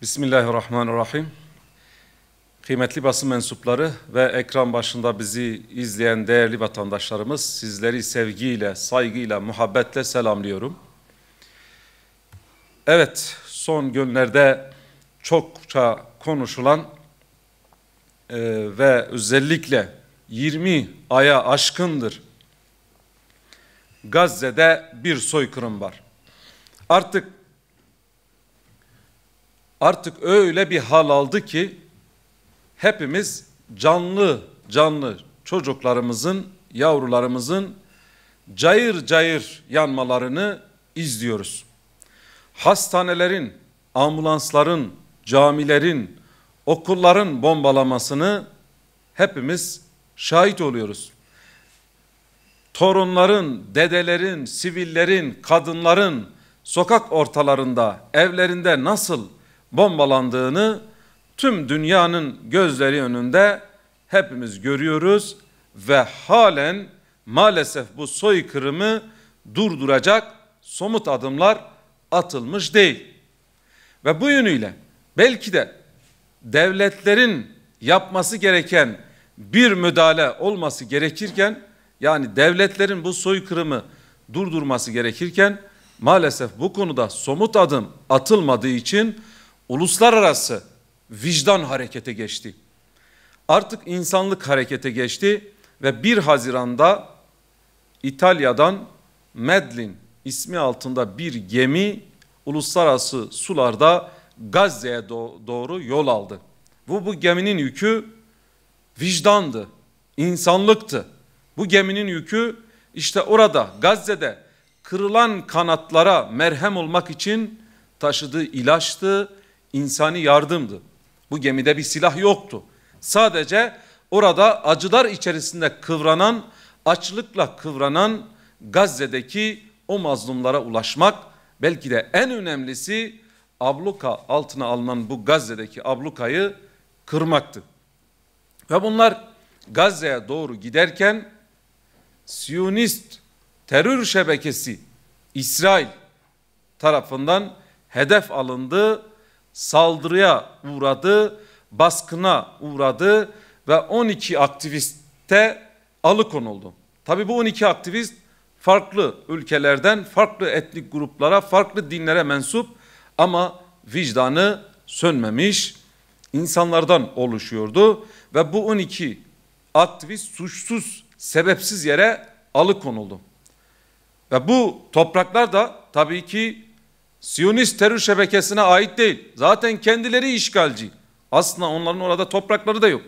Bismillahirrahmanirrahim. Kıymetli basın mensupları ve ekran başında bizi izleyen değerli vatandaşlarımız, sizleri sevgiyle, saygıyla, muhabbetle selamlıyorum. Evet, son günlerde çokça konuşulan ve özellikle 20 aya aşkındır Gazze'de bir soykırım var. Artık öyle bir hal aldı ki hepimiz canlı çocuklarımızın, yavrularımızın cayır cayır yanmalarını izliyoruz. Hastanelerin, ambulansların, camilerin, okulların bombalamasını hepimiz şahit oluyoruz. Torunların, dedelerin, sivillerin, kadınların sokak ortalarında, evlerinde nasıl bombalandığını tüm dünyanın gözleri önünde hepimiz görüyoruz ve halen maalesef bu soykırımı durduracak somut adımlar atılmış değil. Ve bu yönüyle belki de devletlerin yapması gereken bir müdahale olması gerekirken, yani devletlerin bu soykırımı durdurması gerekirken maalesef bu konuda somut adım atılmadığı için uluslararası vicdan harekete geçti. Artık insanlık harekete geçti ve 1 Haziran'da İtalya'dan Medlin ismi altında bir gemi uluslararası sularda Gazze'ye doğru yol aldı. Bu geminin yükü vicdandı, insanlıktı. Bu geminin yükü işte orada Gazze'de kırılan kanatlara merhem olmak için taşıdığı ilaçtı, insani yardımdı. Bu gemide bir silah yoktu. Sadece orada acılar içerisinde kıvranan, açlıkla kıvranan Gazze'deki o mazlumlara ulaşmak, belki de en önemlisi abluka altına alınan bu Gazze'deki ablukayı kırmaktı. Ve bunlar Gazze'ye doğru giderken Siyonist terör şebekesi İsrail tarafından hedef alındı, saldırıya uğradı, baskına uğradı ve 12 aktiviste alıkonuldu. Tabii bu 12 aktivist farklı ülkelerden, farklı etnik gruplara, farklı dinlere mensup ama vicdanı sönmemiş insanlardan oluşuyordu ve bu 12 aktivist suçsuz, sebepsiz yere alıkonuldu. Ve bu topraklar da tabii ki Siyonist terör şebekesine ait değil. Zaten kendileri işgalci. Aslında onların orada toprakları da yok.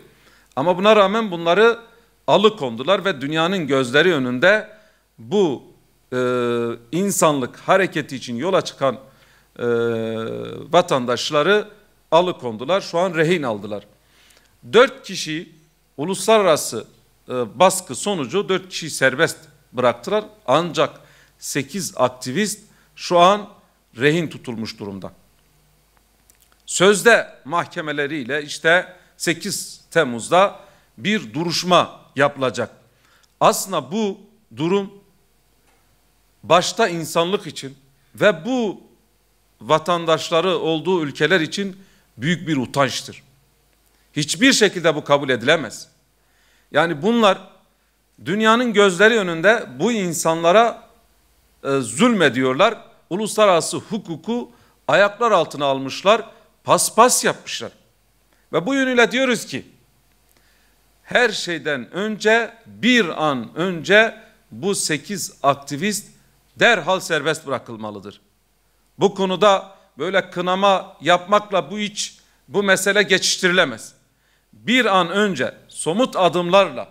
Ama buna rağmen bunları alıkondular ve dünyanın gözleri önünde bu insanlık hareketi için yola çıkan vatandaşları alıkondular. Şu an rehin aldılar. 4 kişi uluslararası baskı sonucu 4 kişi serbest bıraktılar. Ancak 8 aktivist şu an rehin tutulmuş durumda. Sözde mahkemeleriyle işte 8 Temmuz'da bir duruşma yapılacak. Aslında bu durum başta insanlık için ve bu vatandaşları olduğu ülkeler için büyük bir utançtır. Hiçbir şekilde bu kabul edilemez. Yani bunlar dünyanın gözleri önünde bu insanlara zulmediyorlar. Uluslararası hukuku ayaklar altına almışlar, paspas yapmışlar. Ve bu yönüyle diyoruz ki her şeyden önce, bir an önce bu 8 aktivist derhal serbest bırakılmalıdır. Bu konuda böyle kınama yapmakla bu mesele geçiştirilemez. Bir an önce somut adımlarla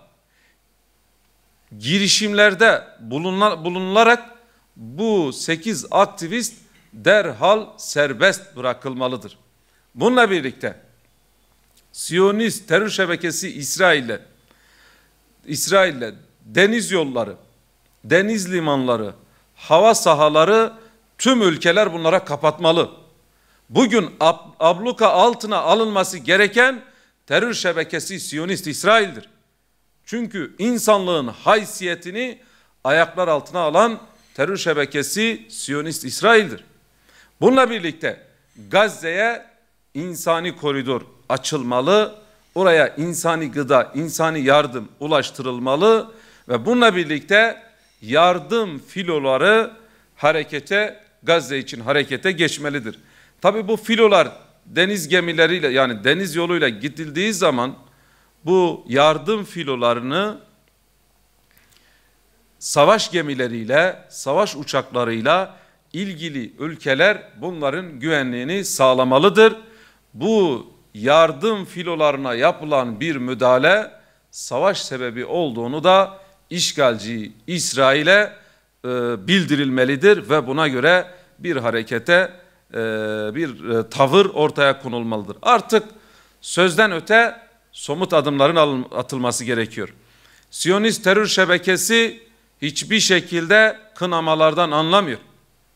girişimlerde bulunularak bu 8 aktivist derhal serbest bırakılmalıdır. Bununla birlikte Siyonist terör şebekesi İsrail'le deniz yolları, deniz limanları, hava sahaları tüm ülkeler bunlara kapatmalı. Bugün abluka altına alınması gereken terör şebekesi Siyonist İsrail'dir. Çünkü insanlığın haysiyetini ayaklar altına alan terör şebekesi Siyonist İsrail'dir. Bununla birlikte Gazze'ye insani koridor açılmalı, oraya insani gıda, insani yardım ulaştırılmalı ve bununla birlikte yardım filoları Gazze için harekete geçmelidir. Tabii bu filolar deniz gemileriyle, yani deniz yoluyla gidildiği zaman bu yardım filolarını savaş gemileriyle, savaş uçaklarıyla ilgili ülkeler bunların güvenliğini sağlamalıdır. Bu yardım filolarına yapılan bir müdahale savaş sebebi olduğunu da işgalci İsrail'e bildirilmelidir ve buna göre bir harekete, bir tavır ortaya konulmalıdır. Artık sözden öte somut adımların atılması gerekiyor. Siyonist terör şebekesi hiçbir şekilde kınamalardan anlamıyor.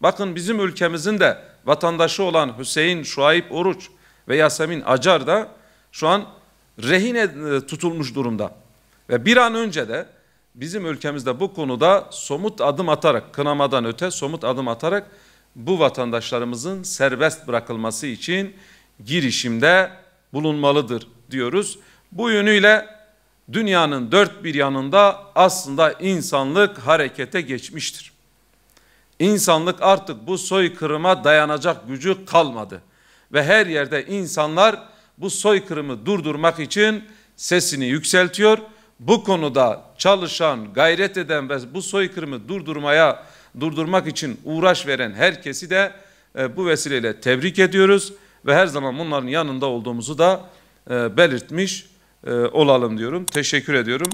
Bakın bizim ülkemizin de vatandaşı olan Hüseyin Şuayb Oruç ve Yasemin Acar da şu an rehine tutulmuş durumda. Ve bir an önce de bizim ülkemizde bu konuda somut adım atarak, kınamadan öte somut adım atarak bu vatandaşlarımızın serbest bırakılması için girişimde bulunmalıdır diyoruz. Bu yönüyle dünyanın dört bir yanında aslında insanlık harekete geçmiştir. İnsanlık artık bu soykırıma dayanacak gücü kalmadı. Ve her yerde insanlar bu soykırımı durdurmak için sesini yükseltiyor. Bu konuda çalışan, gayret eden ve bu soykırımı durdurmak için uğraş veren herkesi de bu vesileyle tebrik ediyoruz. Ve her zaman bunların yanında olduğumuzu da belirtmiş olalım diyorum. Teşekkür ediyorum.